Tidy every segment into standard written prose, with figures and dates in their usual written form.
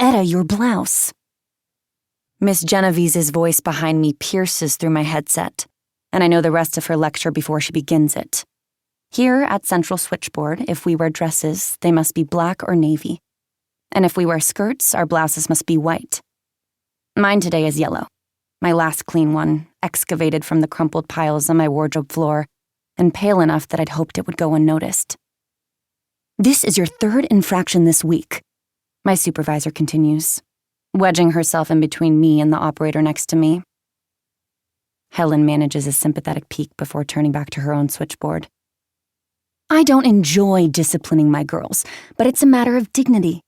Edda your blouse." Miss Geneviese's voice behind me pierces through my headset, and I know the rest of her lecture before she begins it. Here at Central Switchboard, if we wear dresses, they must be black or navy. And if we wear skirts, our blouses must be white. Mine today is yellow, my last clean one, excavated from the crumpled piles on my wardrobe floor, and pale enough that I'd hoped it would go unnoticed. "This is your third infraction this week," my supervisor continues, wedging herself in between me and the operator next to me. Helen manages a sympathetic peek before turning back to her own switchboard. "I don't enjoy disciplining my girls, but it's a matter of dignity.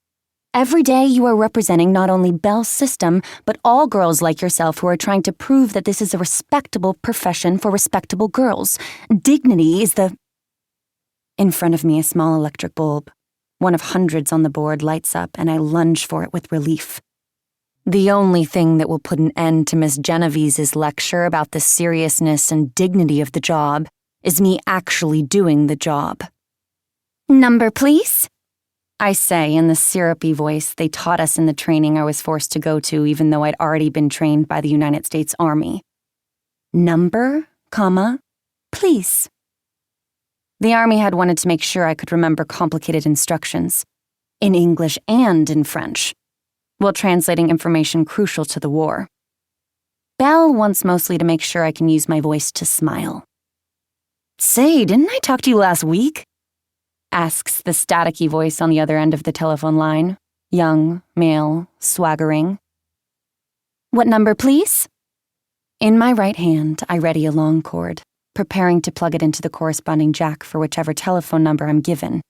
Every day you are representing not only Belle's system, but all girls like yourself who are trying to prove that this is a respectable profession for respectable girls. Dignity is the—" In front of me, a small electric bulb, one of hundreds on the board, lights up, and I lunge for it with relief. The only thing that will put an end to Miss Geneviese's lecture about the seriousness and dignity of the job is me actually doing the job. "Number, please?" I say in the syrupy voice they taught us in the training I was forced to go to even though I'd already been trained by the United States Army. "Number, comma, please." The Army had wanted to make sure I could remember complicated instructions, in English and in French, while translating information crucial to the war. Belle wants mostly to make sure I can use my voice to smile. "Say, didn't I talk to you last week?" asks the staticky voice on the other end of the telephone line, young, male, swaggering. "What number, please?" In my right hand, I ready a long cord, preparing to plug it into the corresponding jack for whichever telephone number I'm given.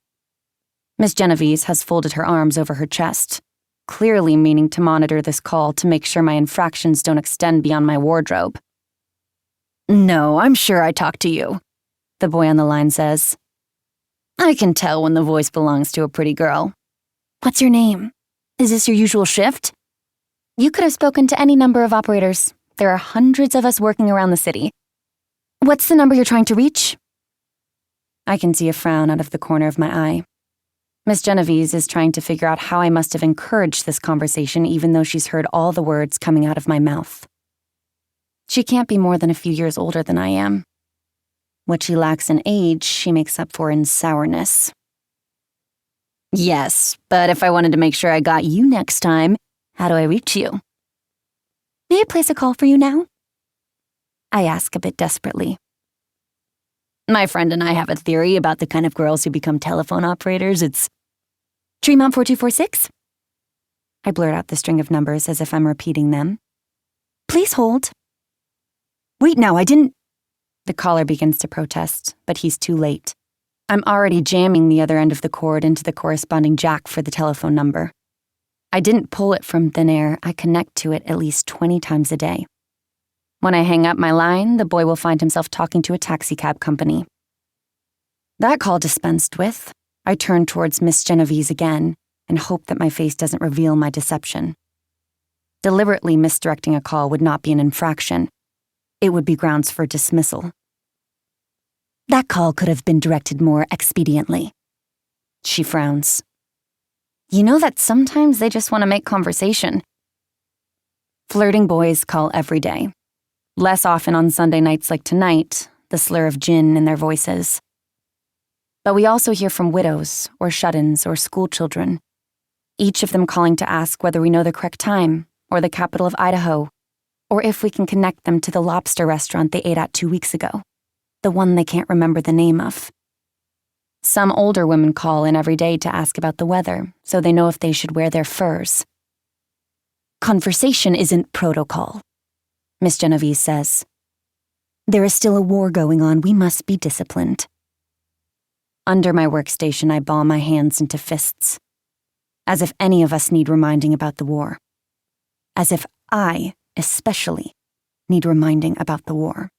Miss Genevieve has folded her arms over her chest, clearly meaning to monitor this call to make sure my infractions don't extend beyond my wardrobe. "No, I'm sure I talked to you," the boy on the line says. "I can tell when the voice belongs to a pretty girl. What's your name? Is this your usual shift?" "You could have spoken to any number of operators. There are hundreds of us working around the city. What's the number you're trying to reach?" I can see a frown out of the corner of my eye. Miss Genevieve is trying to figure out how I must have encouraged this conversation even though she's heard all the words coming out of my mouth. She can't be more than a few years older than I am. What she lacks in age, she makes up for in sourness. "Yes, but if I wanted to make sure I got you next time, how do I reach you?" "May I place a call for you now?" I ask a bit desperately. "My friend and I have a theory about the kind of girls who become telephone operators. It's Tremont 4246? I blurt out the string of numbers as if I'm repeating them. "Please hold." "Wait now, I didn't—" The caller begins to protest, but he's too late. I'm already jamming the other end of the cord into the corresponding jack for the telephone number. I didn't pull it from thin air. I connect to it at least 20 times a day. When I hang up my line, the boy will find himself talking to a taxicab company. That call dispensed with, I turn towards Miss Genevieve again and hope that my face doesn't reveal my deception. Deliberately misdirecting a call would not be an infraction. It would be grounds for dismissal. "That call could have been directed more expediently." She frowns. "You know that sometimes they just want to make conversation." Flirting boys call every day. Less often on Sunday nights like tonight, the slur of gin in their voices. But we also hear from widows or shut-ins or school children, each of them calling to ask whether we know the correct time or the capital of Idaho, or if we can connect them to the lobster restaurant they ate at 2 weeks ago, the one they can't remember the name of. Some older women call in every day to ask about the weather, so they know if they should wear their furs. "Conversation isn't protocol," Miss Genevieve says. "There is still a war going on. We must be disciplined." Under my workstation, I ball my hands into fists, as if any of us need reminding about the war. As if I, especially, need reminding about the war.